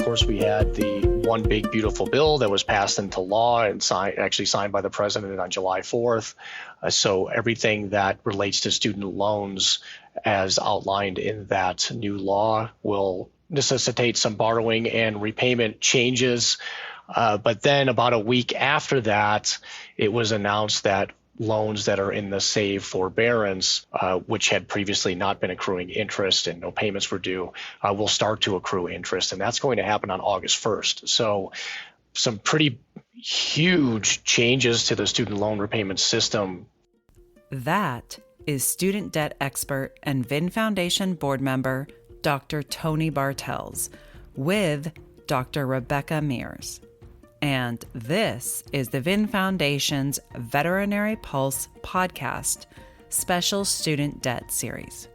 course, we had the one big beautiful bill that was passed into law and signed by the president on July 4th. So everything that relates to student loans as outlined in that new law will necessitate some borrowing and repayment changes. But then about a week after that, it was announced that loans that are in the SAVE forbearance, which had previously not been accruing interest and no payments were due, will start to accrue interest. And that's going to happen on August 1st. So some pretty huge changes to the student loan repayment system. That is student debt expert and VIN Foundation board member, Dr. Tony Bartels, with Dr. Rebecca Mears. And this is the VIN Foundation's Veterinary Pulse podcast, Special Student Debt Series.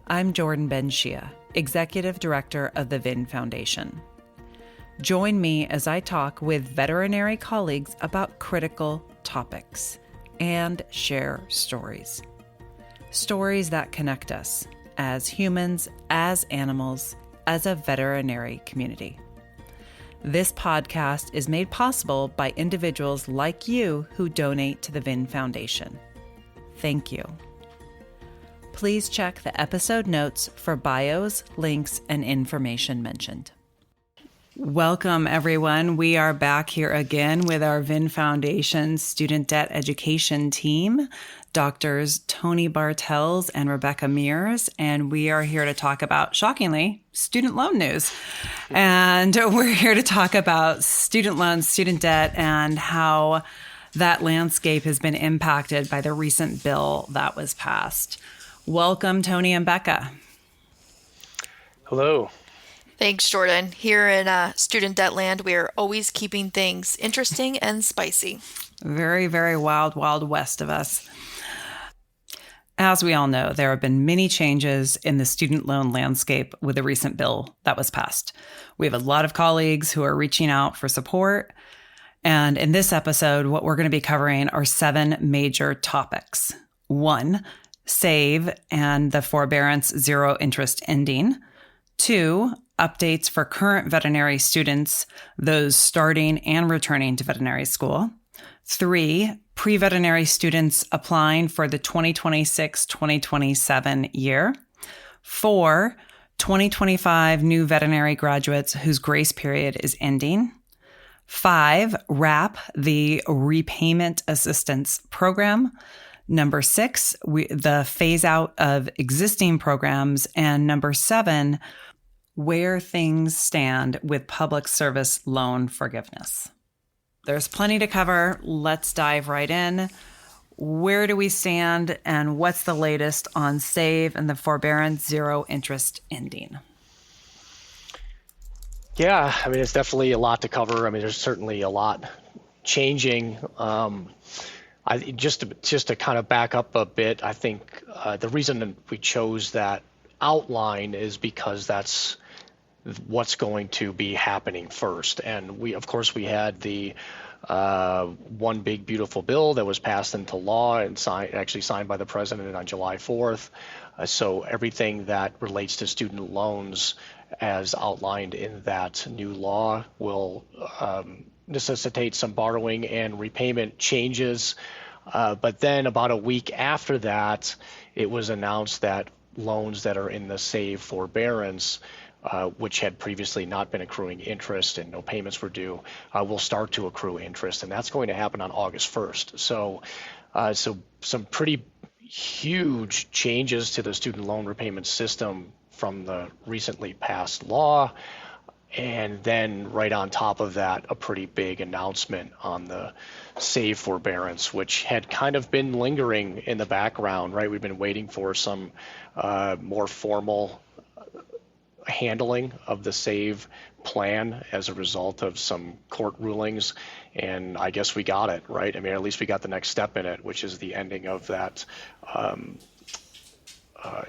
I'm Jordan Ben-Shia, Executive Director of the VIN Foundation. Join me as I talk with veterinary colleagues about critical topics and share stories. Stories that connect us as humans, as animals, as a veterinary community. This podcast is made possible by individuals like you who donate to the VIN Foundation. Thank you. Please check the episode notes for bios, links, and information mentioned. Welcome, everyone. We are back here again with our VIN Foundation student debt education team, Doctors Tony Bartels and Rebecca Mears, and we are here to talk about, shockingly, student loan news. And we're here to talk about student loans, student debt, and how that landscape has been impacted by the recent bill that was passed. Welcome, Tony and Becca. Hello. Thanks, Jordan. Here in student debt land, we are always keeping things interesting and spicy. Very, very wild, wild west of us. As we all know, there have been many changes in the student loan landscape with the recent bill that was passed. We have a lot of colleagues who are reaching out for support. And in this episode, what we're going to be covering are 7 major topics. 1, SAVE and the forbearance zero interest ending. 2, updates for current veterinary students, those starting and returning to veterinary school. 3, pre-veterinary students applying for the 2026-2027 year. 4, 2025 new veterinary graduates whose grace period is ending. 5, WRAP, the repayment assistance program. Number 6, the phase out of existing programs. And number 7, where things stand with public service loan forgiveness. There's plenty to cover. Let's dive right in. Where do we stand and what's the latest on SAVE and the forbearance zero interest ending? Yeah, I mean, it's definitely a lot to cover. I mean, there's certainly a lot changing. Just to kind of back up a bit, I think the reason that we chose that outline is because that's what's going to be happening first. And we had the one big beautiful bill that was passed into law and signed by the president on July 4th. So everything that relates to student loans as outlined in that new law will necessitate some borrowing and repayment changes. But then about a week after that, it was announced that loans that are in the SAVE forbearance, which had previously not been accruing interest and no payments were due, will start to accrue interest. And that's going to happen on August 1st. So some pretty huge changes to the student loan repayment system from the recently passed law. And then right on top of that, a pretty big announcement on the SAVE forbearance, which had kind of been lingering in the background, right? We've been waiting for some more formal handling of the SAVE plan as a result of some court rulings. And I guess we got it, right? I mean, at least we got the next step in it, which is the ending of that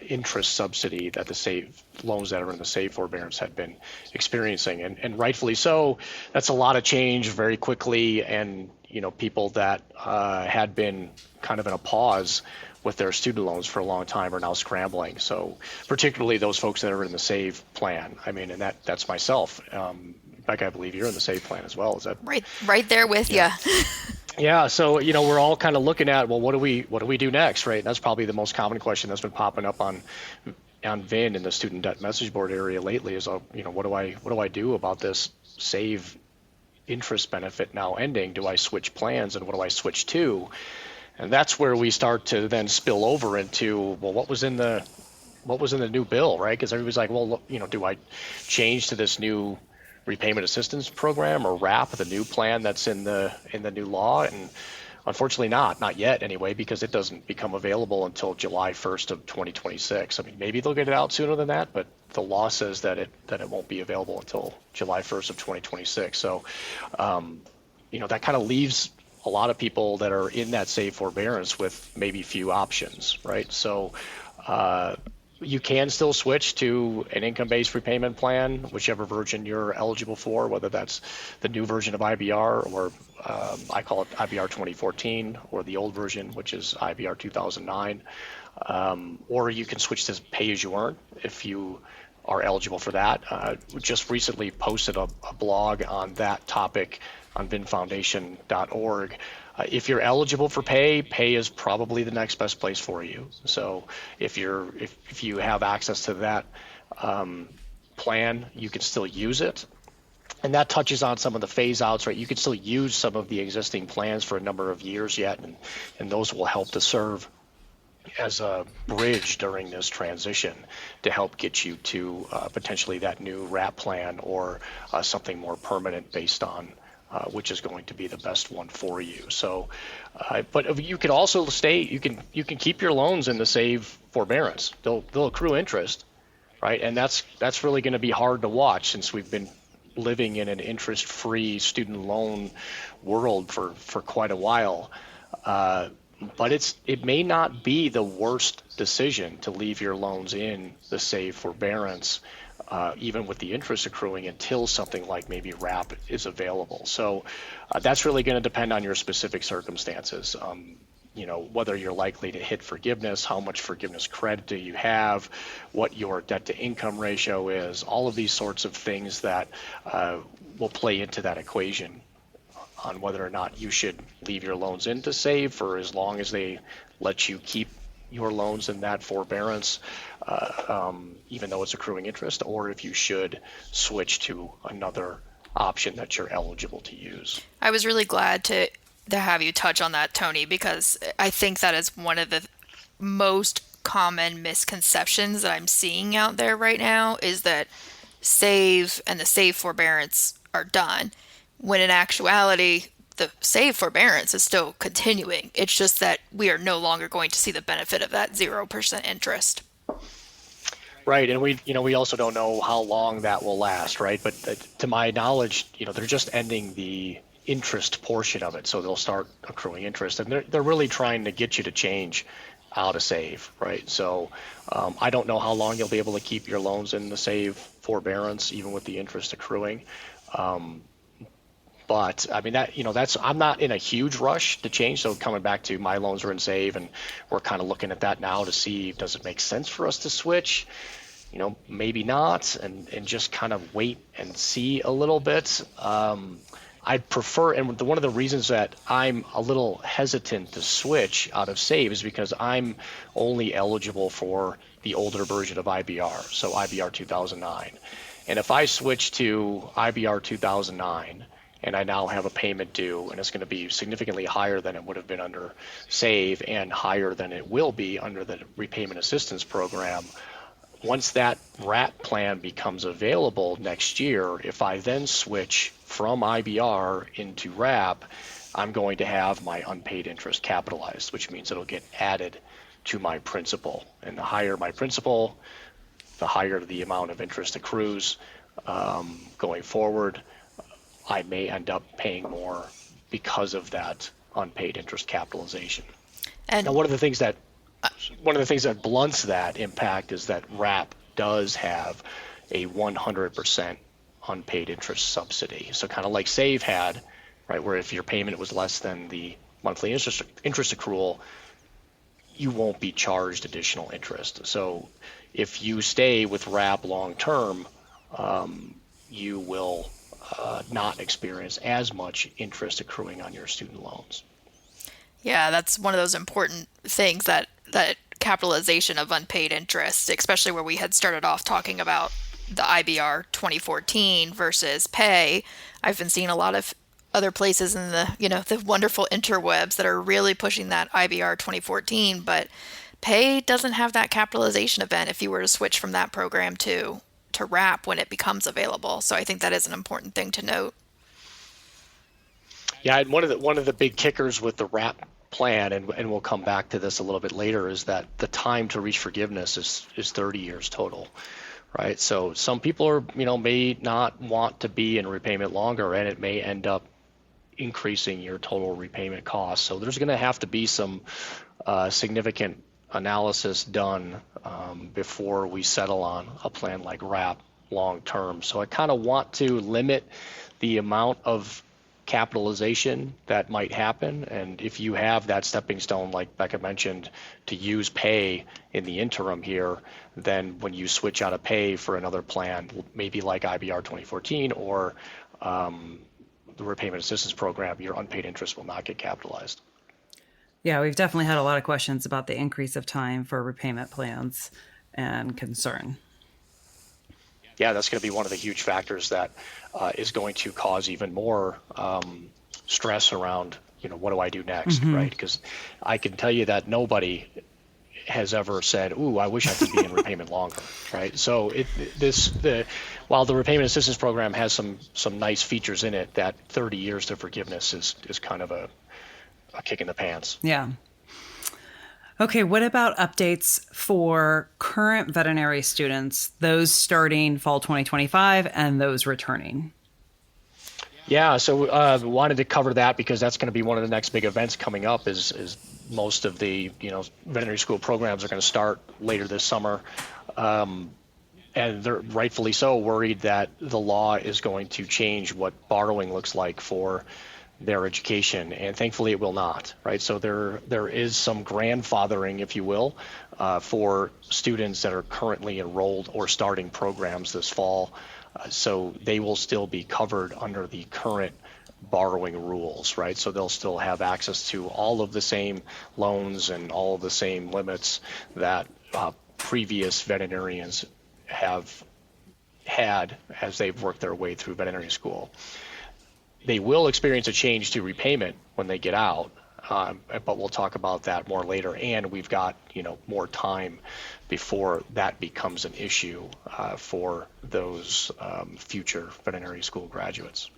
interest subsidy that the SAVE loans that are in the SAVE forbearance had been experiencing. And rightfully so. That's a lot of change very quickly. And, you know, people that had been kind of in a pause with their student loans for a long time are now scrambling. So particularly those folks that are in the SAVE plan. I mean, and that's myself. Becca, I believe you're in the SAVE plan as well. Is that right there with you? Yeah, so we're all kind of looking at, well, what do we do next, right? And that's probably the most common question that's been popping up on VIN in the student debt message board area lately is, what do I do about this SAVE interest benefit now ending? Do I switch plans, and what do I switch to? And that's where we start to then spill over into, well, what was in the new bill, right? Because everybody's like, well, do I change to this new repayment assistance program or RAP, the new plan that's in the new law? And unfortunately not yet anyway, because it doesn't become available until July 1st of 2026. I mean, maybe they'll get it out sooner than that, but the law says that it won't be available until July 1st of 2026. So, that kind of leaves a lot of people that are in that SAVE forbearance with maybe few options, right? So, you can still switch to an income-based repayment plan, whichever version you're eligible for, whether that's the new version of IBR or I call it IBR 2014, or the old version, which is IBR 2009. Or you can switch to pay-as-you-earn if you are eligible for that. We just recently posted a blog on that topic on VINFoundation.org. If you're eligible for pay is probably the next best place for you. So if you have access to that plan, you can still use it. And that touches on some of the phase outs, right? You can still use some of the existing plans for a number of years yet, and those will help to serve as a bridge during this transition to help get you to potentially that new RAP plan or something more permanent based on which is going to be the best one for you. So, but you can also you can keep your loans in the SAVE forbearance. They'll accrue interest, right? And that's really going to be hard to watch since we've been living in an interest-free student loan world for quite a while. But it may not be the worst decision to leave your loans in the SAVE forbearance, even with the interest accruing, until something like maybe RAP is available. So that's really going to depend on your specific circumstances. Whether you're likely to hit forgiveness, how much forgiveness credit do you have, what your debt to income ratio is, all of these sorts of things that will play into that equation on whether or not you should leave your loans into SAVE for as long as they let you keep your loans in that forbearance, even though it's accruing interest, or if you should switch to another option that you're eligible to use. I was really glad to have you touch on that, Tony, because I think that is one of the most common misconceptions that I'm seeing out there right now, is that SAVE and the SAVE forbearance are done, when in actuality the SAVE forbearance is still continuing. It's just that we are no longer going to see the benefit of that 0% interest. Right, and we also don't know how long that will last, right? But to my knowledge, they're just ending the interest portion of it, so they'll start accruing interest, and they're really trying to get you to change out of SAVE, right? So I don't know how long you'll be able to keep your loans in the SAVE forbearance, even with the interest accruing. But I mean, I'm not in a huge rush to change. So coming back to my loans are in SAVE, and we're kind of looking at that now to see, does it make sense for us to switch? Maybe not, and just kind of wait and see a little bit. I prefer, and one of the reasons that I'm a little hesitant to switch out of SAVE is because I'm only eligible for the older version of IBR, so IBR 2009. And if I switch to IBR 2009, and I now have a payment due, and it's going to be significantly higher than it would have been under SAVE and higher than it will be under the repayment assistance program, once that RAP plan becomes available next year, if I then switch from IBR into RAP, I'm going to have my unpaid interest capitalized, which means it'll get added to my principal. And the higher my principal, the higher the amount of interest accrues going forward. I may end up paying more because of that unpaid interest capitalization. And now, one of the things that blunts that impact is that RAP does have a 100% unpaid interest subsidy. So kind of like SAVE had, right, where if your payment was less than the monthly interest accrual, you won't be charged additional interest. So if you stay with RAP long term, you will not experience as much interest accruing on your student loans. Yeah, that's one of those important things, that capitalization of unpaid interest, especially where we had started off talking about the IBR 2014 versus pay. I've been seeing a lot of other places in the wonderful interwebs that are really pushing that IBR 2014, but pay doesn't have that capitalization event if you were to switch from that program to RAP when it becomes available. So I think that is an important thing to note. Yeah, and one of the big kickers with the RAP plan, and we'll come back to this a little bit later, is that the time to reach forgiveness is 30 years total, right? So some people may not want to be in repayment longer, and it may end up increasing your total repayment costs. So there's going to have to be some significant analysis done before we settle on a plan like RAP long term. So I kind of want to limit the amount of capitalization that might happen, and if you have that stepping stone, like Becca mentioned, to use pay in the interim here, then when you switch out of pay for another plan, maybe like IBR 2014 or the repayment assistance program, your unpaid interest will not get capitalized. Yeah, we've definitely had a lot of questions about the increase of time for repayment plans and concern. Yeah, that's going to be one of the huge factors that is going to cause even more stress around, what do I do next, right? Because I can tell you that nobody has ever said, "Ooh, I wish I could be in repayment longer," right? So while the repayment assistance program has some nice features in it, that 30 years to forgiveness is kind of a kick in the pants. Yeah. Okay, what about updates for current veterinary students, those starting fall 2025 and those returning? Yeah, so we wanted to cover that because that's going to be one of the next big events coming up is most of the veterinary school programs are going to start later this summer. And they're rightfully so worried that the law is going to change what borrowing looks like for their education, and thankfully it will not, right? So there is some grandfathering, if you will, for students that are currently enrolled or starting programs this fall. So they will still be covered under the current borrowing rules, right? So they'll still have access to all of the same loans and all of the same limits that previous veterinarians have had as they've worked their way through veterinary school. They will experience a change to repayment when they get out, but we'll talk about that more later. And we've got more time before that becomes an issue for those future veterinary school graduates.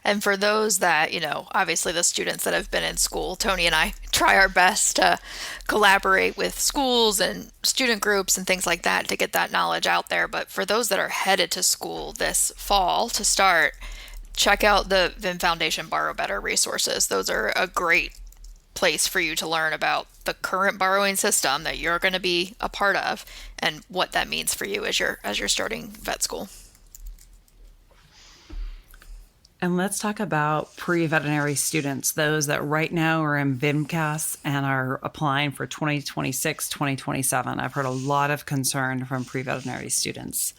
And for those that, obviously the students that have been in school, Tony and I try our best to collaborate with schools and student groups and things like that to get that knowledge out there. But for those that are headed to school this fall to start, check out the VIN Foundation Borrow Better resources. Those are a great place for you to learn about the current borrowing system that you're going to be a part of and what that means for you as you're starting vet school. And let's talk about pre-veterinary students, those that right now are in VIMCAS and are applying for 2026, 2027. I've heard a lot of concern from pre-veterinary students.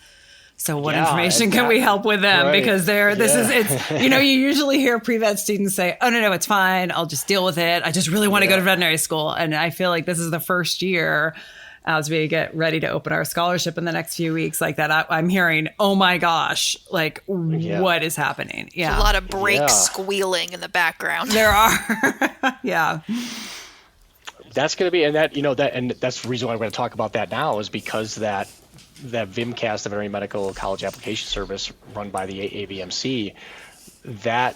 So what information can we help with them? Right. Because you usually hear pre-vet students say, "Oh, no, it's fine. I'll just deal with it. I just really want to go to veterinary school." And I feel like this is the first year as we get ready to open our scholarship in the next few weeks like that. I'm hearing, "Oh my gosh, what is happening?" Yeah. There's a lot of brakes squealing in the background. There are. Yeah. That's going to be, and that's the reason why I'm going to talk about that now is because that VIMCAS, the Veterinary Medical College Application Service run by the AVMC, that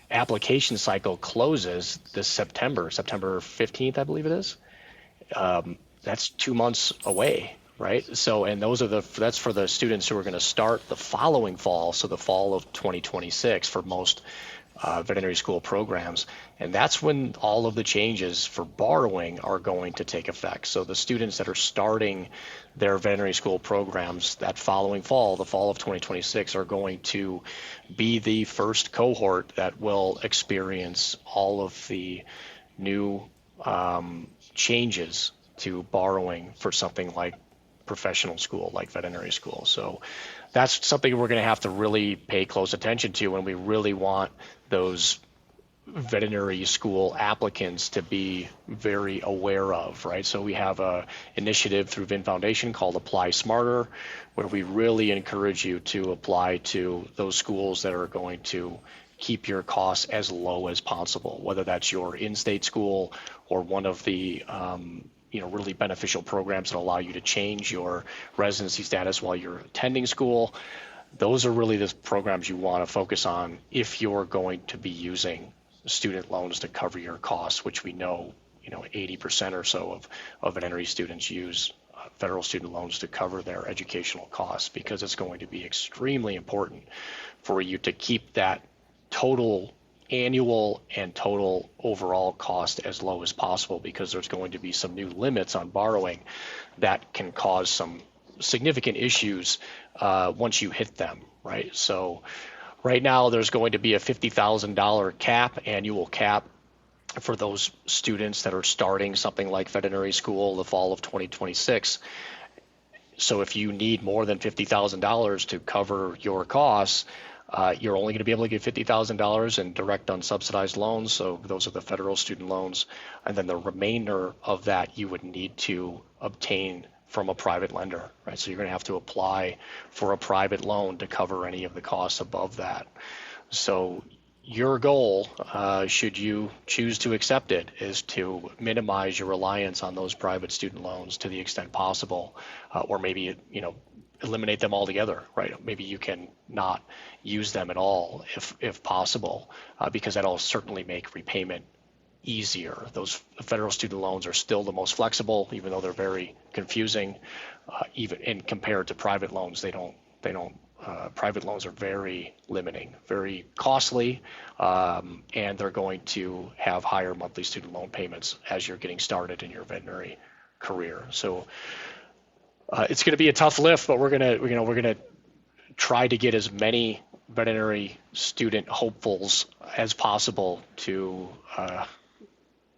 application cycle closes this September 15th, I believe it is. That's 2 months away, right? So, and that's for the students who are going to start the following fall, so the fall of 2026 for most veterinary school programs. And that's when all of the changes for borrowing are going to take effect. So the students that are starting their veterinary school programs that following fall, the fall of 2026, are going to be the first cohort that will experience all of the new changes to borrowing for something like professional school, like veterinary school. So that's something we're going to have to really pay close attention to when we really want those veterinary school applicants to be very aware of, right? So we have a initiative through VIN Foundation called Apply Smarter, where we really encourage you to apply to those schools that are going to keep your costs as low as possible, whether that's your in-state school or one of the really beneficial programs that allow you to change your residency status while you're attending school. Those are really the programs you want to focus on if you're going to be using student loans to cover your costs, which we know 80% or so of veterinary students use federal student loans to cover their educational costs, because it's going to be extremely important for you to keep that total annual and total overall cost as low as possible, because there's going to be some new limits on borrowing that can cause some significant issues once you hit them, right? So right now there's going to be a $50,000 cap, annual cap, for those students that are starting something like veterinary school the fall of 2026. So if you need more than $50,000 to cover your costs, you're only going to be able to get $50,000 in direct unsubsidized loans. So those are the federal student loans. And then the remainder of that you would need to obtain from a private lender, right? So you're going to have to apply for a private loan to cover any of the costs above that. So your goal, should you choose to accept it, is to minimize your reliance on those private student loans to the extent possible, or maybe, eliminate them altogether, right? Maybe you can not use them at all if possible, because that'll certainly make repayment easier. Those federal student loans are still the most flexible, even though they're very confusing. Even in compared to private loans, they don't. Private loans are very limiting, very costly, and they're going to have higher monthly student loan payments as you're getting started in your veterinary career. So it's going to be a tough lift, but we're gonna try to get as many veterinary student hopefuls as possible to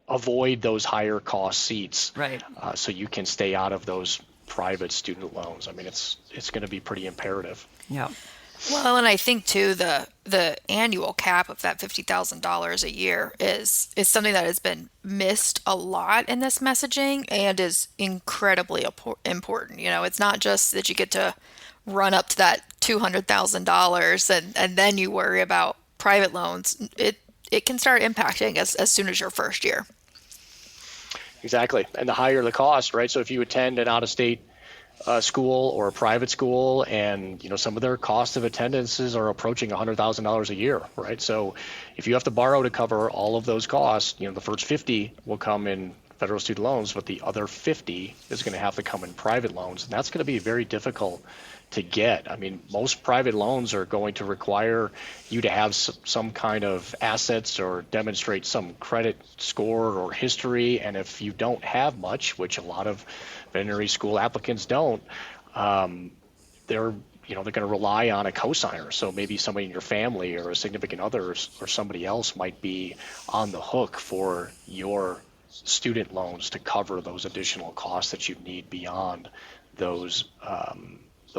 avoid those higher cost seats, right? So you can stay out of those private student loans. I mean, it's going to be pretty imperative. Yeah. Well, and I think too the annual cap of that $50,000 a year is something that has been missed a lot in this messaging and is incredibly important. It's not just that you get to run up to that $200,000 and then you worry about private loans. It can start impacting as soon as your first year. Exactly, and the higher the cost, right? So if you attend an out-of-state school or a private school, and some of their cost of attendances are approaching $100,000 a year, right? So if you have to borrow to cover all of those costs, the first 50 will come in federal student loans, but the other 50 is going to have to come in private loans, and that's going to be very difficult to get. I mean, most private loans are going to require you to have some kind of assets or demonstrate some credit score or history, and if you don't have much, which a lot of veterinary school applicants don't, they're going to rely on a cosigner. So maybe somebody in your family or a significant other or somebody else might be on the hook for your student loans to cover those additional costs that you need beyond those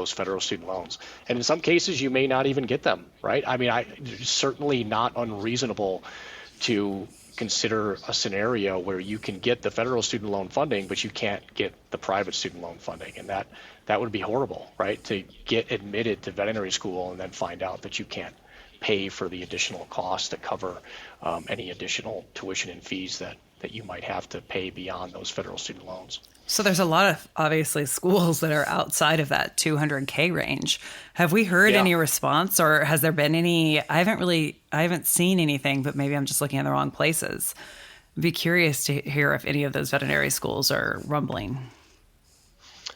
federal student loans. And in some cases, you may not even get them, right? I mean, it's certainly not unreasonable to consider a scenario where you can get the federal student loan funding, but you can't get the private student loan funding. And that would be horrible, right? To get admitted to veterinary school and then find out that you can't pay for the additional costs to cover any additional tuition and fees that you might have to pay beyond those federal student loans. So there's a lot of, obviously, schools that are outside of that $200K range. Have we heard any response, or has there been any? I haven't seen anything, but maybe I'm just looking in the wrong places. I'd be curious to hear if any of those veterinary schools are rumbling.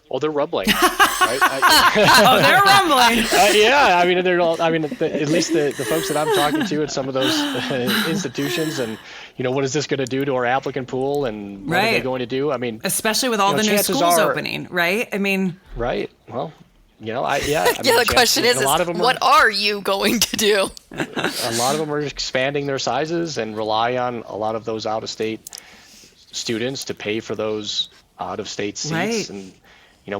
Well, they're rumbling, right? Oh, they're rumbling. Yeah, I mean, they're all. I mean, at least the folks that I'm talking to at some of those institutions, and what is this going to do to our applicant pool, and what are they going to do? I mean, especially with all the new schools opening, right? I mean, right. Well, the question is what are you going to do? A lot of them are expanding their sizes and rely on a lot of those out-of-state students to pay for those out-of-state seats. Right. And,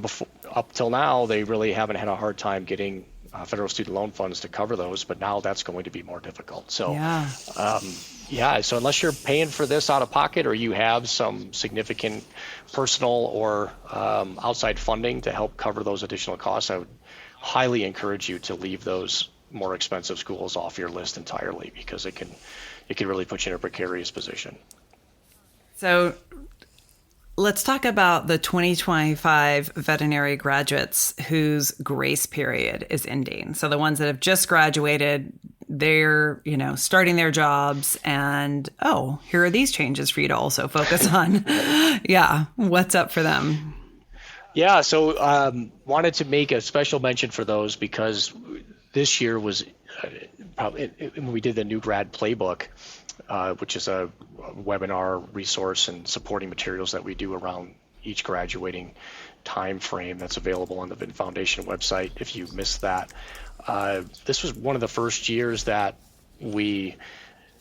before, up till now, they really haven't had a hard time getting federal student loan funds to cover those, but now that's going to be more difficult. So, so unless you're paying for this out of pocket or you have some significant personal or outside funding to help cover those additional costs, I would highly encourage you to leave those more expensive schools off your list entirely, because it can really put you in a precarious position. So let's talk about the 2025 veterinary graduates whose grace period is ending. So the ones that have just graduated, they're, starting their jobs, and, here are these changes for you to also focus on. Yeah. What's up for them? Yeah. So wanted to make a special mention for those, because this year was probably when we did the new grad playbook, which is a webinar resource and supporting materials that we do around each graduating time frame that's available on the VIN Foundation website if you missed that. This was one of the first years that we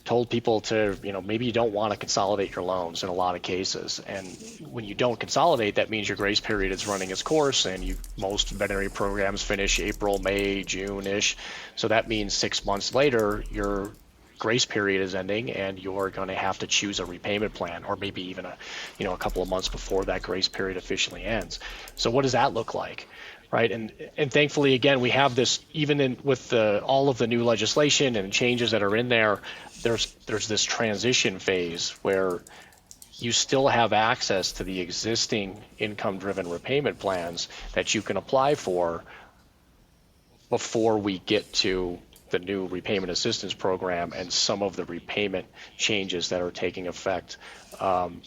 told people to, maybe you don't want to consolidate your loans in a lot of cases. And when you don't consolidate, that means your grace period is running its course, and most veterinary programs finish April, May, June-ish. So that means 6 months later, your grace period is ending, and you're going to have to choose a repayment plan, or maybe even a couple of months before that grace period officially ends. So what does that look like? Right. And thankfully, again, we have this, even with all of the new legislation and changes that are in there, there's this transition phase where you still have access to the existing income-driven repayment plans that you can apply for before we get to the new repayment assistance program and some of the repayment changes that are taking effect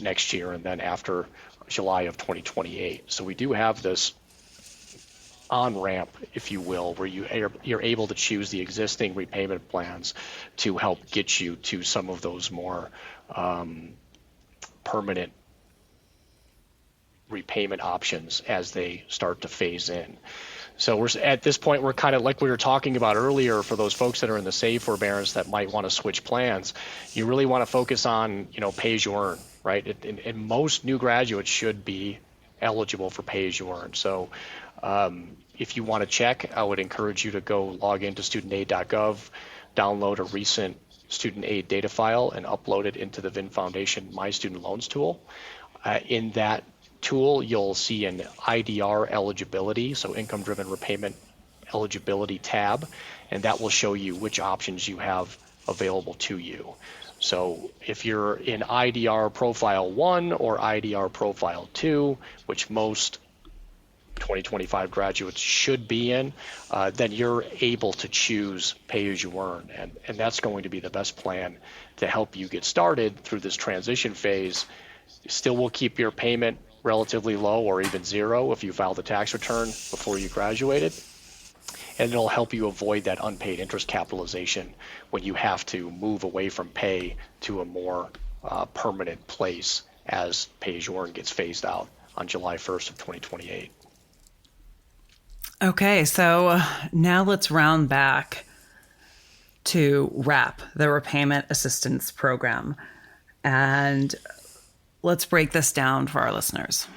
next year and then after July of 2028. So we do have this on-ramp, if you will, where you're able to choose the existing repayment plans to help get you to some of those more permanent repayment options as they start to phase in. So we're at this point, we're kind of like we were talking about earlier, for those folks that are in the save forbearance that might want to switch plans. You really want to focus on, pay as you earn, right? And most new graduates should be eligible for pay as you earn. So if you want to check, I would encourage you to go log into studentaid.gov, download a recent student aid data file, and upload it into the VIN Foundation My Student Loans tool. In that tool, you'll see an IDR eligibility, so income-driven repayment eligibility tab, and that will show you which options you have available to you. So if you're in IDR Profile 1 or IDR Profile 2, which most 2025 graduates should be in, then you're able to choose pay as you earn. And that's going to be the best plan to help you get started through this transition phase. Still will keep your payment relatively low or even zero if you filed a tax return before you graduated. And it'll help you avoid that unpaid interest capitalization when you have to move away from pay to a more permanent place as pay as you earn gets phased out on July 1st of 2028. Okay, so now let's round back to RAP, the Repayment Assistance Program. And let's break this down for our listeners.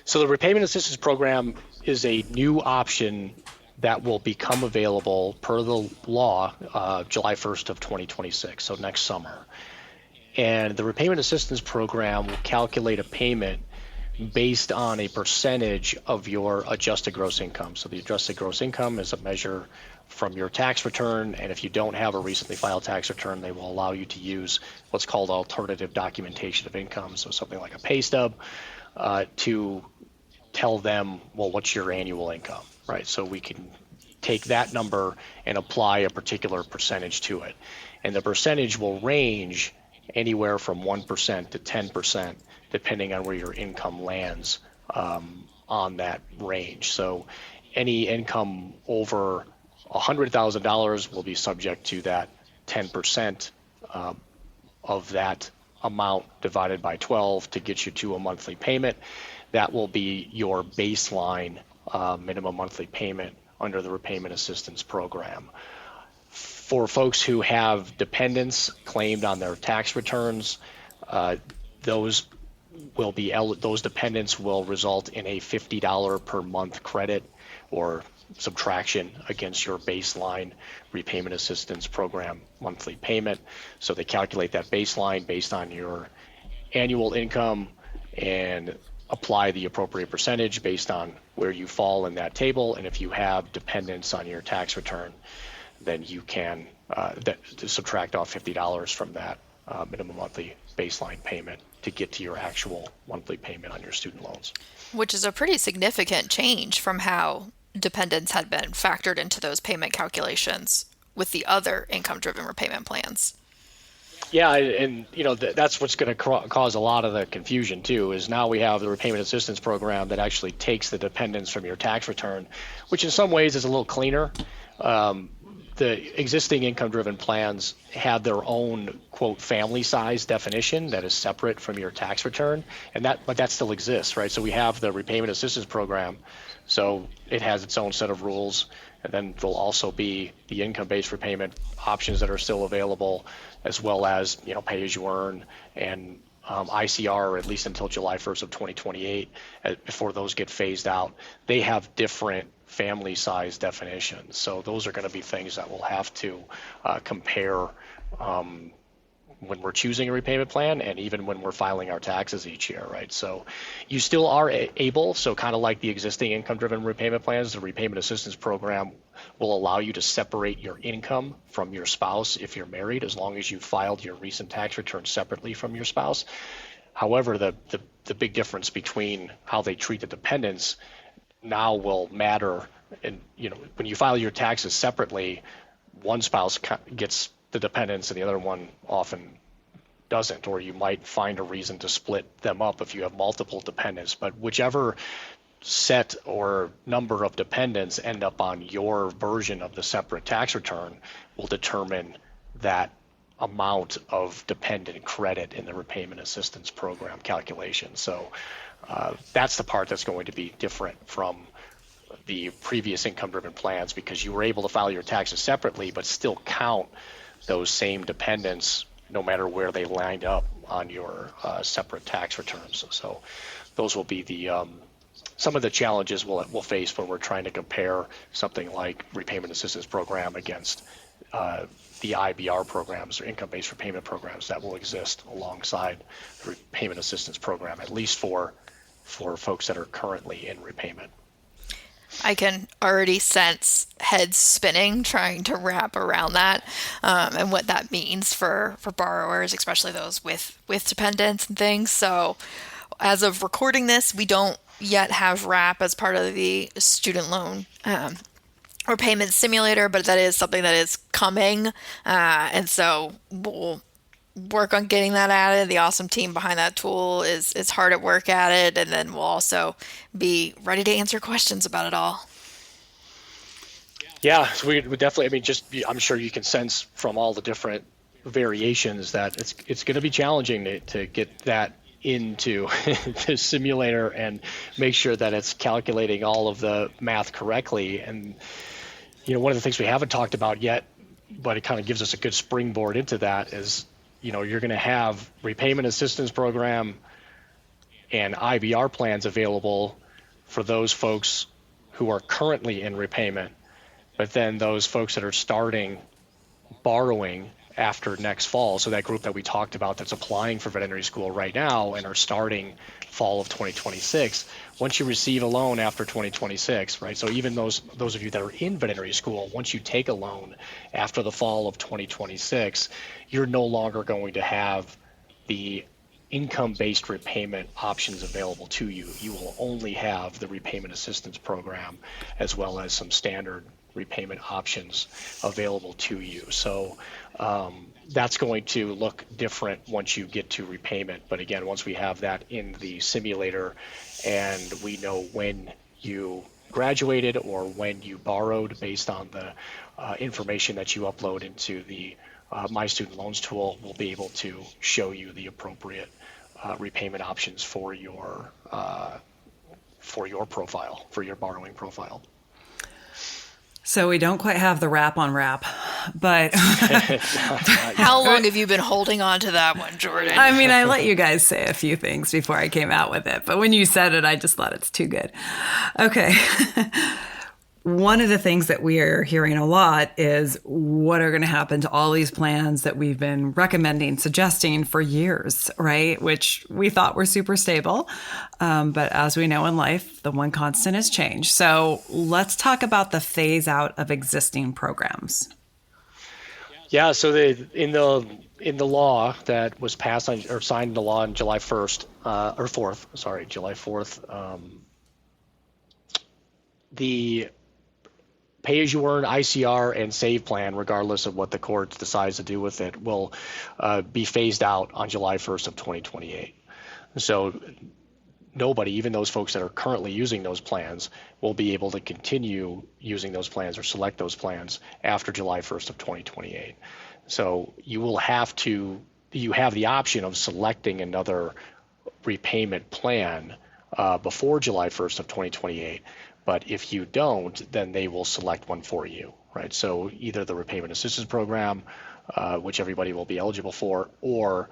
So the Repayment Assistance Program is a new option that will become available per the law July 1st of 2026, so next summer. And the Repayment Assistance Program will calculate a payment based on a percentage of your adjusted gross income. So the adjusted gross income is a measure from your tax return, and if you don't have a recently filed tax return, they will allow you to use what's called alternative documentation of income, so something like a pay stub, to tell them, well, what's your annual income, right? So we can take that number and apply a particular percentage to it. And the percentage will range anywhere from 1% to 10%, depending on where your income lands on that range. So any income over $100,000 will be subject to that 10% of that amount divided by 12 to get you to a monthly payment. That will be your baseline minimum monthly payment under the Repayment Assistance Program. For folks who have dependents claimed on their tax returns, those those dependents will result in a $50 per month credit or subtraction against your baseline repayment assistance program monthly payment. So they calculate that baseline based on your annual income and apply the appropriate percentage based on where you fall in that table. And if you have dependents on your tax return, then you can subtract off $50 from that minimum monthly baseline payment to get to your actual monthly payment on your student loans. Which is a pretty significant change from how dependents had been factored into those payment calculations with the other income-driven repayment plans. Yeah, and that's what's going to cause a lot of the confusion too, is now we have the repayment assistance program that actually takes the dependents from your tax return, which in some ways is a little cleaner. The existing income-driven plans have their own, quote, family size definition that is separate from your tax return, but that still exists, right? So we have the repayment assistance program, so it has its own set of rules, and then there'll also be the income-based repayment options that are still available, as well as pay as you earn and ICR, at least until July 1st of 2028, before those get phased out. They have different family size definitions. So those are going to be things that we'll have to compare when we're choosing a repayment plan and even when we're filing our taxes each year, right? So you still are able, so kind of like the existing income-driven repayment plans, the repayment assistance program will allow you to separate your income from your spouse if you're married, as long as you filed your recent tax return separately from your spouse. However, the big difference between how they treat the dependents now will matter. And when you file your taxes separately, one spouse gets the dependents and the other one often doesn't, or you might find a reason to split them up if you have multiple dependents. But whichever set or number of dependents end up on your version of the separate tax return will determine that amount of dependent credit in the repayment assistance program calculation. So that's the part that's going to be different from the previous income-driven plans, because you were able to file your taxes separately but still count those same dependents no matter where they lined up on your separate tax returns. So those will be the some of the challenges we'll face when we're trying to compare something like repayment assistance program against the IBR programs or income-based repayment programs that will exist alongside the repayment assistance program, at least for folks that are currently in repayment. I can already sense heads spinning trying to wrap around that and what that means for borrowers, especially those with dependents and things. So as of recording this, we don't yet have WRAP as part of the student loan repayment simulator, but that is something that is coming. And so we'll work on getting that added. The awesome team behind that tool is hard at work at it, and then we'll also be ready to answer questions about it all. Yeah, so we definitely, I'm sure you can sense from all the different variations that it's going to be challenging to get that into the simulator and make sure that it's calculating all of the math correctly. And one of the things we haven't talked about yet, but it kind of gives us a good springboard into that, is you're going to have repayment assistance program and IBR plans available for those folks who are currently in repayment, but then those folks that are starting borrowing after next fall, so that group that we talked about that's applying for veterinary school right now and are starting fall of 2026, once you receive a loan after 2026, right? So even those of you that are in veterinary school, once you take a loan after the fall of 2026, you're no longer going to have the income-based repayment options available to you. You will only have the repayment assistance program as well as some standard repayment options available to you. So that's going to look different once you get to repayment. But again, once we have that in the simulator and we know when you graduated or when you borrowed based on the information that you upload into the My Student Loans tool, we'll be able to show you the appropriate repayment options for your profile, for your borrowing profile. So we don't quite have the wrap on wrap but How long have you been holding on to that one, Jordan? I mean, I let you guys say a few things before I came out with it, but when you said it, I just thought it's too good. Okay. One of the things that we are hearing a lot is what are going to happen to all these plans that we've been recommending, suggesting for years, right? Which we thought were super stable. But as we know in life, the one constant is change. So let's talk about the phase out of existing programs. Yeah, so in the law that was passed on, or signed into law on July 4th, the pay-as-you-earn ICR and save plan, regardless of what the court decides to do with it, will be phased out on July 1st of 2028. So nobody, even those folks that are currently using those plans, will be able to continue using those plans or select those plans after July 1st of 2028. So you have the option of selecting another repayment plan before July 1st of 2028. But if you don't, then they will select one for you, right? So either the repayment assistance program, which everybody will be eligible for, or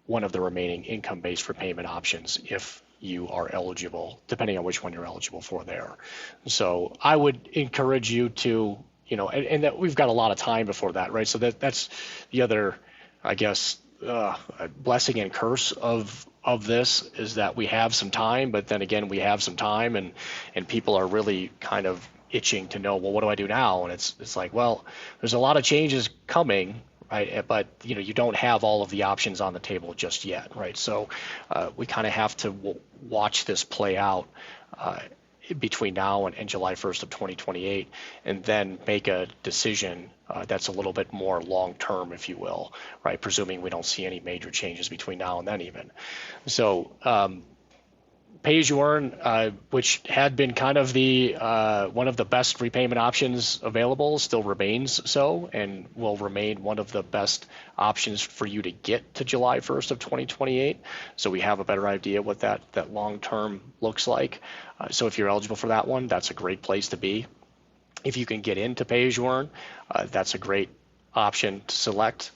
one of the remaining income-based repayment options if you are eligible, depending on which one you're eligible for there. So I would encourage you to, and that we've got a lot of time before that, right? So that's the other, I guess, blessing and curse of this is that we have some time, but then again, we have some time and people are really kind of itching to know, well, what do I do now? And it's like, well, there's a lot of changes coming, right? But you don't have all of the options on the table just yet, right? So we kind of have to watch this play out between now and July 1st of 2028, and then make a decision that's a little bit more long-term, if you will, right? Presuming we don't see any major changes between now and then even. So pay-as-you-earn, which had been kind of the one of the best repayment options available, still remains so, and will remain one of the best options for you to get to July 1st of 2028. So we have a better idea what that long-term looks like. So if you're eligible for that one, that's a great place to be. If you can get into pay-as-you-earn, that's a great option to select.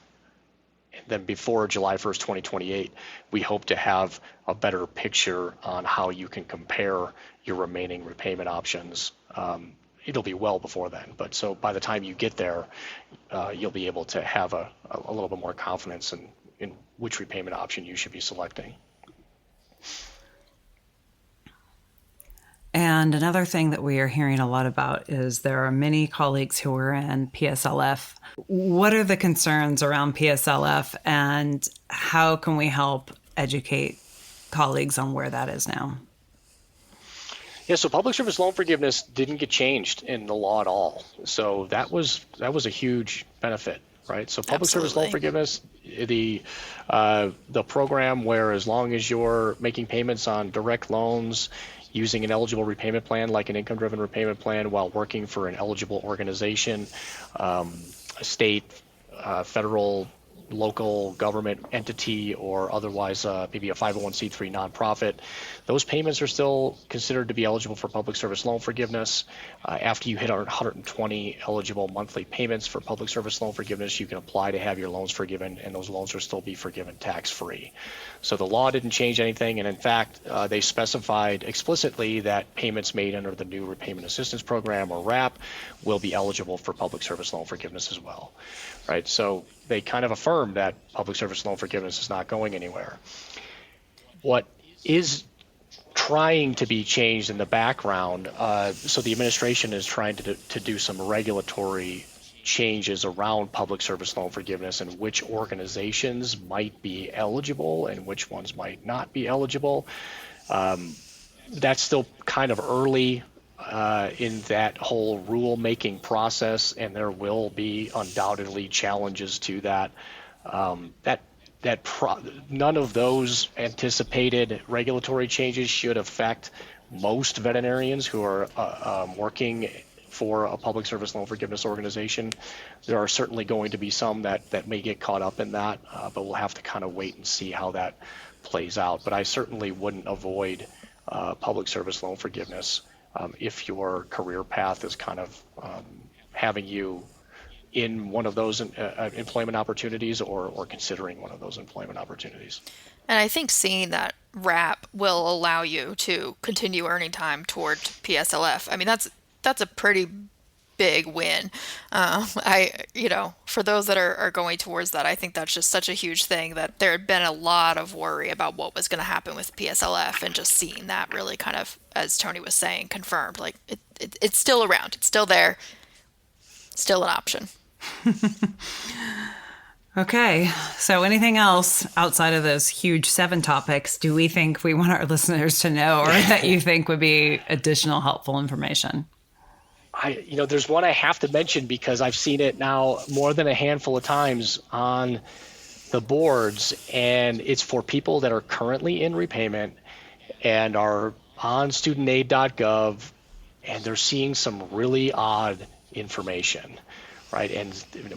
And then before July 1st, 2028, we hope to have a better picture on how you can compare your remaining repayment options. It'll be well before then, but so by the time you get there, you'll be able to have a little bit more confidence in which repayment option you should be selecting. And another thing that we are hearing a lot about is there are many colleagues who are in PSLF. What are the concerns around PSLF, and how can we help educate colleagues on where that is now? Yeah, so public service loan forgiveness didn't get changed in the law at all. So that was a huge benefit, right? So public service loan forgiveness, the program where as long as you're making payments on direct loans, using an eligible repayment plan like an income-driven repayment plan while working for an eligible organization, a state, federal, local government entity, or otherwise maybe a 501c3 nonprofit, those payments are still considered to be eligible for public service loan forgiveness. After you hit 120 eligible monthly payments for public service loan forgiveness, you can apply to have your loans forgiven, and those loans will still be forgiven tax-free. So the law didn't change anything, and in fact, they specified explicitly that payments made under the new Repayment Assistance Program, or RAP, will be eligible for public service loan forgiveness as well, right? So they kind of affirmed that public service loan forgiveness is not going anywhere. What is trying to be changed in the background, so the administration is trying to do some regulatory changes around public service loan forgiveness and which organizations might be eligible and which ones might not be eligible. That's still kind of early in that whole rule-making process, and there will be undoubtedly challenges to that. None of those anticipated regulatory changes should affect most veterinarians who are working for a public service loan forgiveness organization. There are certainly going to be some that may get caught up in that, but we'll have to kind of wait and see how that plays out. But I certainly wouldn't avoid public service loan forgiveness if your career path is kind of having you in one of those employment opportunities or considering one of those employment opportunities. And I think seeing that wrap will allow you to continue earning time toward PSLF. I mean, that's a pretty big win. For those that are going towards that, I think that's just such a huge thing that there had been a lot of worry about what was going to happen with PSLF, and just seeing that really kind of, as Tony was saying, confirmed, like it's still around, it's still there, still an option. Okay, so anything else outside of those huge 7 topics do we think we want our listeners to know, or that you think would be additional helpful information? There's one I have to mention because I've seen it now more than a handful of times on the boards, and it's for people that are currently in repayment and are on studentaid.gov, and they're seeing some really odd information, right? And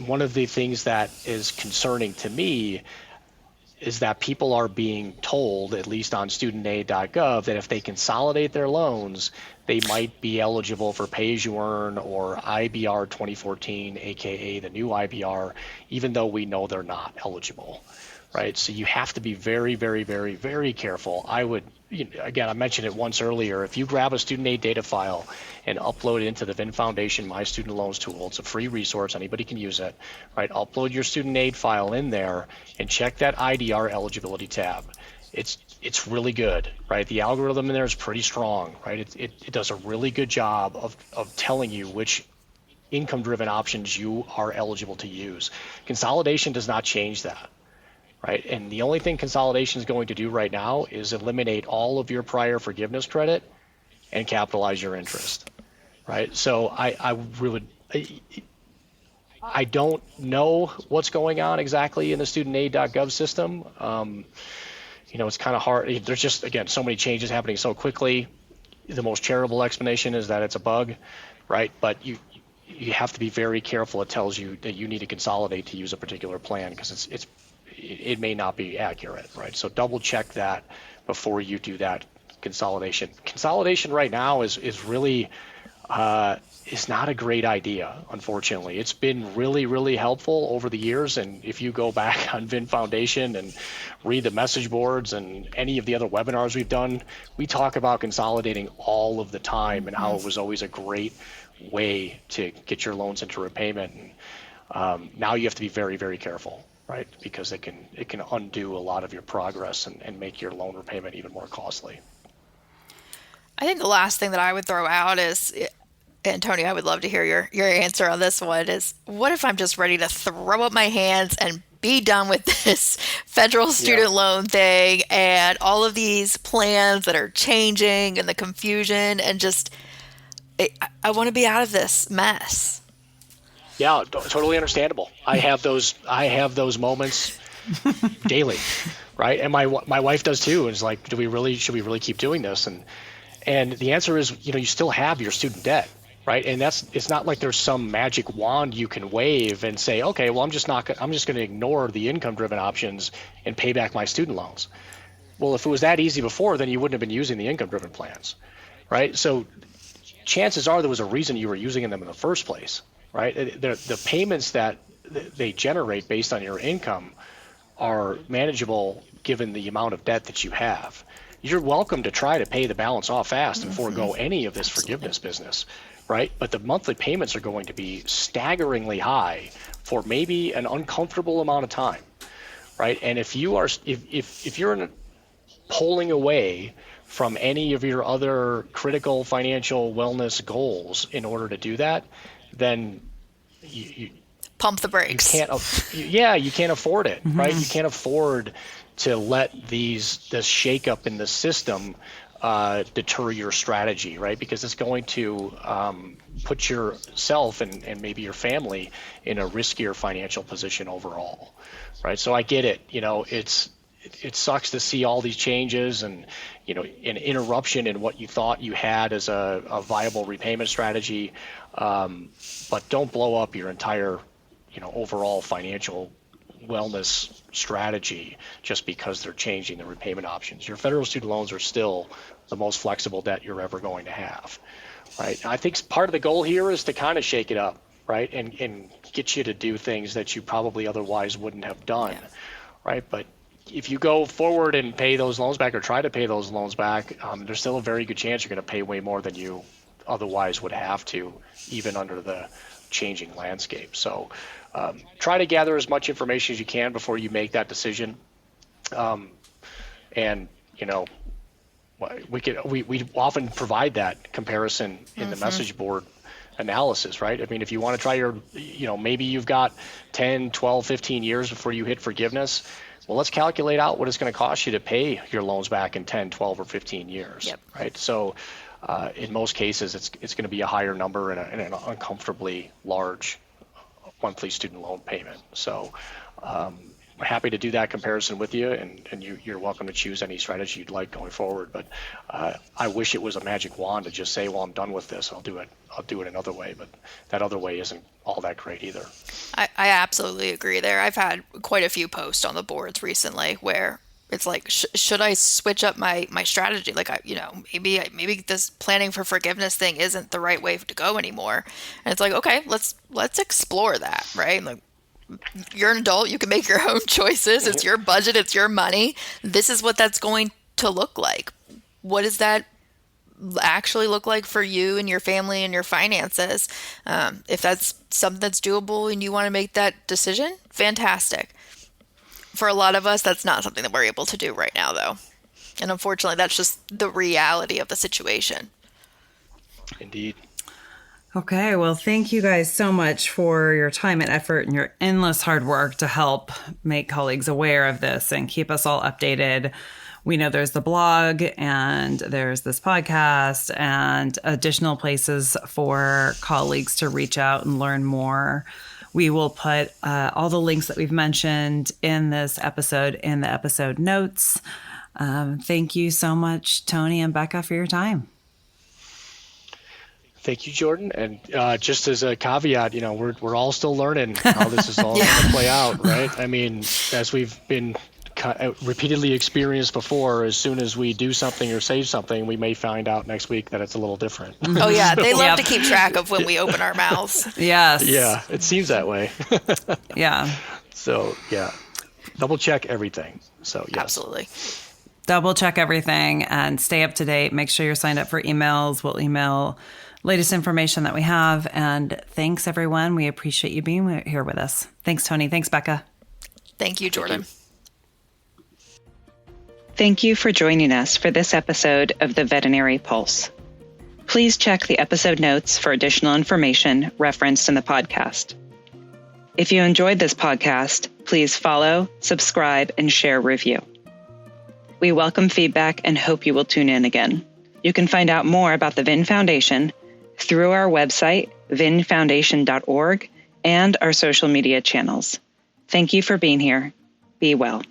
one of the things that is concerning to me is that people are being told, at least on studentaid.gov, that if they consolidate their loans, they might be eligible for pay-as-you-earn or IBR 2014, aka the new IBR, even though we know they're not eligible, right? So you have to be very, very, very, very careful. I would, again, I mentioned it once earlier, if you grab a student aid data file and upload it into the VIN Foundation My Student Loans tool, it's a free resource, anybody can use it, right? Upload your student aid file in there and check that IDR eligibility tab. It's really good, right? The algorithm in there is pretty strong, right? It does a really good job of telling you which income-driven options you are eligible to use. Consolidation does not change that, right? And the only thing consolidation is going to do right now is eliminate all of your prior forgiveness credit and capitalize your interest, right? So I don't know what's going on exactly in the studentaid.gov system. It's kind of hard. There's just, again, so many changes happening so quickly. The most charitable explanation is that it's a bug, right? But you have to be very careful. It tells you that you need to consolidate to use a particular plan because it may not be accurate, right? So double check that before you do that consolidation. Consolidation right now is really is not a great idea, unfortunately. It's been really, really helpful over the years, and if you go back on VIN Foundation and read the message boards and any of the other webinars we've done, we talk about consolidating all of the time and how it was always a great way to get your loans into repayment. And now you have to be very, very careful, right? Because it can undo a lot of your progress and make your loan repayment even more costly. I think the last thing that I would throw out is, and Tony, I would love to hear your answer on this one, is what if I'm just ready to throw up my hands and be done with this federal student loan thing and all of these plans that are changing and the confusion, and just I want to be out of this mess. Yeah, totally understandable. I have those moments daily, right? And my wife does too. And it's like, should we really keep doing this? And the answer is, you still have your student debt, right? And it's not like there's some magic wand you can wave and say, okay, well, I'm just going to ignore the income-driven options and pay back my student loans. Well, if it was that easy before, then you wouldn't have been using the income-driven plans, right? So chances are there was a reason you were using them in the first place, right? The payments that they generate based on your income are manageable given the amount of debt that you have. You're welcome to try to pay the balance off fast and forego any of this forgiveness business, right? But the monthly payments are going to be staggeringly high for maybe an uncomfortable amount of time, right? And if you're pulling away from any of your other critical financial wellness goals in order to do that, then you pump the brakes. You can't afford it, right? You can't afford to let this shakeup in the system deter your strategy, right? Because it's going to put yourself and maybe your family in a riskier financial position overall, right? So I get it. It sucks to see all these changes and an interruption in what you thought you had as a viable repayment strategy, but don't blow up your entire overall financial wellness strategy just because they're changing the repayment options. Your federal student loans are still the most flexible debt you're ever going to have, right? I think part of the goal here is to kind of shake it up, right? And get you to do things that you probably otherwise wouldn't have done, right? But if you go forward and pay those loans back or try to pay those loans back, there's still a very good chance you're going to pay way more than you otherwise would have to, even under the changing landscape. So try to gather as much information as you can before you make that decision. And, you know, we often provide that comparison in the message board analysis, right? I mean, if you want to try maybe you've got 10, 12, 15 years before you hit forgiveness. Well, let's calculate out what it's going to cost you to pay your loans back in 10, 12, or 15 years, right? So in most cases, it's going to be a higher number and an uncomfortably large monthly student loan payment. So I'm happy to do that comparison with you, and you're welcome to choose any strategy you'd like going forward. But I wish it was a magic wand to just say, well, I'm done with this, I'll do it another way. But that other way isn't all that great either. I absolutely agree there. I've had quite a few posts on the boards recently where it's like, should I switch up my strategy? Like, maybe this planning for forgiveness thing isn't the right way to go anymore. And it's like, okay, let's explore that, right? Like, you're an adult, you can make your own choices. It's your budget, it's your money. This is what that's going to look like. What does that actually look like for you and your family and your finances? If that's something that's doable and you want to make that decision, fantastic. For a lot of us, that's not something that we're able to do right now, though. And unfortunately, that's just the reality of the situation. Indeed. Okay, well, thank you guys so much for your time and effort and your endless hard work to help make colleagues aware of this and keep us all updated. We know there's the blog and there's this podcast and additional places for colleagues to reach out and learn more. We will put all the links that we've mentioned in this episode in the episode notes. Thank you so much, Tony and Becca, for your time. Thank you, Jordan. And just as a caveat, we're all still learning how this is all going to play out, right? I mean, as we've been repeatedly experienced before, as soon as we do something or say something, we may find out next week that it's a little different. Oh, yeah. They love to keep track of when we open our mouths. Yes. Yeah, it seems that way. Yeah. So, yeah, double check everything. So, yes. Absolutely. Double check everything and stay up to date. Make sure you're signed up for emails. We'll email latest information that we have. And thanks, everyone. We appreciate you being here with us. Thanks, Tony. Thanks, Becca. Thank you, Jordan. Thank you for joining us for this episode of the Veterinary Pulse. Please check the episode notes for additional information referenced in the podcast. If you enjoyed this podcast, please follow, subscribe, and share review. We welcome feedback and hope you will tune in again. You can find out more about the VIN Foundation through our website, vinfoundation.org, and our social media channels. Thank you for being here. Be well.